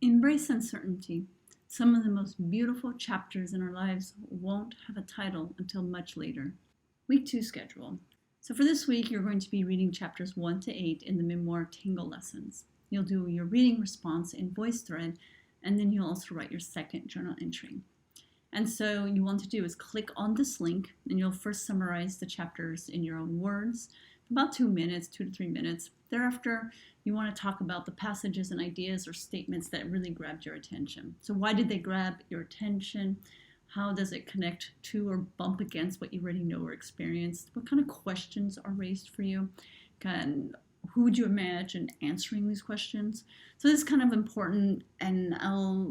Embrace uncertainty. Some of the most beautiful chapters in our lives won't have a title until much later. Week 2 schedule. So for this week, you're going to be reading chapters 1 to 8 in the memoir Tango lessons. You'll do your reading response in Voicethread, and then you'll also write your second journal entry. And so you want to do is click on this link, and you'll first summarize the chapters in your own words, about 2 minutes, 2 to 3 minutes. Thereafter, you want to talk about the passages and ideas or statements that really grabbed your attention. So why did they grab your attention? How does it connect to or bump against what you already know or experienced? What kind of questions are raised for you? Who would you imagine answering these questions? So this is kind of important, and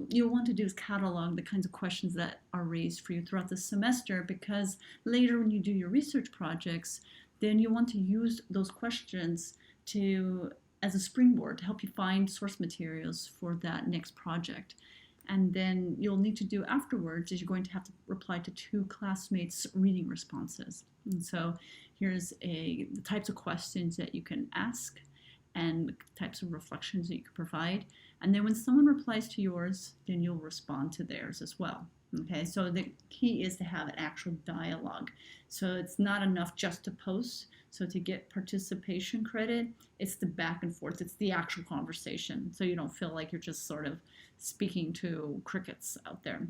you'll want to do is catalog the kinds of questions that are raised for you throughout the semester, because later when you do your research projects, then you want to use those questions as a springboard to help you find source materials for that next project. And then you'll need to do afterwards is you're going to have to reply to 2 classmates' reading responses. And so here's the types of questions that you can ask and the types of reflections that you can provide. And then when someone replies to yours, then you'll respond to theirs as well. Okay, so the key is to have an actual dialogue. So it's not enough just to post. So to get participation credit, it's the back and forth. It's the actual conversation. So you don't feel like you're just sort of speaking to crickets out there.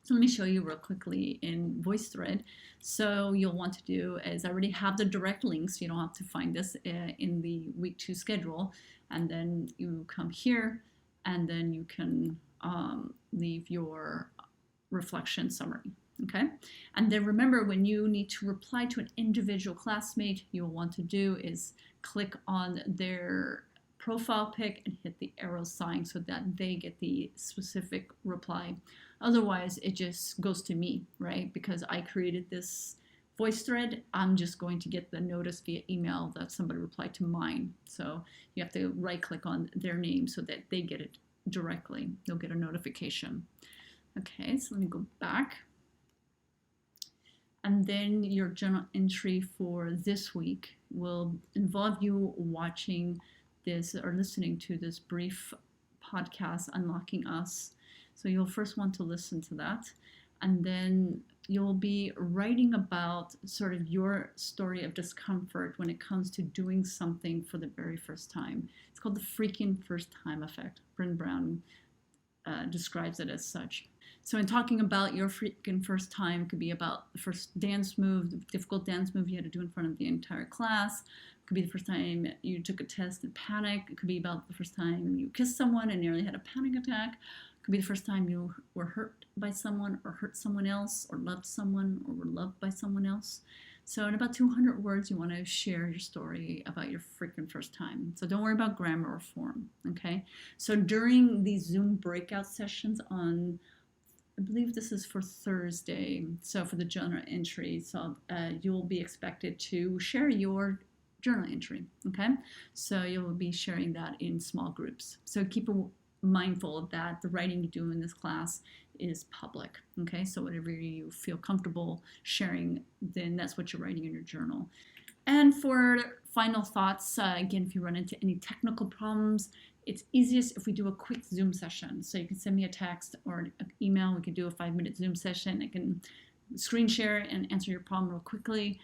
So let me show you real quickly in Voicethread. So you'll want to do is I already have the direct links. You don't have to find this in the week 2 schedule. And then you come here and then you can leave your reflection summary. Okay, and then remember, when you need to reply to an individual classmate, you'll want to do is click on their profile pic and hit the arrow sign so that they get the specific reply. Otherwise, it just goes to me, right? Because I created this Voicethread, I'm just going to get the notice via email that somebody replied to mine. So you have to right click on their name so that they get it directly. You'll get a notification. Okay, so let me go back. And then your journal entry for this week will involve you watching this or listening to this brief podcast, Unlocking Us. So you'll first want to listen to that. And then you'll be writing about sort of your story of discomfort when it comes to doing something for the very first time. It's called the freaking first time effect. Brene Brown describes it as such. So in talking about your freaking first time, it could be about the first dance move, the difficult dance move you had to do in front of the entire class. It could be the first time you took a test and panicked. It could be about the first time you kissed someone and nearly had a panic attack. It could be the first time you were hurt by someone or hurt someone else or loved someone or were loved by someone else. So in about 200 words, you want to share your story about your freaking first time. So don't worry about grammar or form, okay? So during these Zoom breakout sessions on, I believe this is for Thursday, so for the journal entry, so you'll be expected to share your journal entry, okay? So you'll be sharing that in small groups. So keep mindful of that. The writing you do in this class is public, okay? So whatever you feel comfortable sharing, then that's what you're writing in your journal. And for final thoughts, again, if you run into any technical problems, it's easiest if we do a quick Zoom session. So you can send me a text or an email. We can do a 5-minute Zoom session. I can screen share and answer your problem real quickly.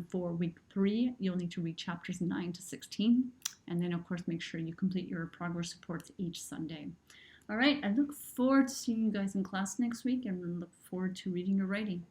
For week 3, you'll need to read chapters 9 to 16. And then, of course, make sure you complete your progress reports each Sunday. All right, I look forward to seeing you guys in class next week and look forward to reading your writing.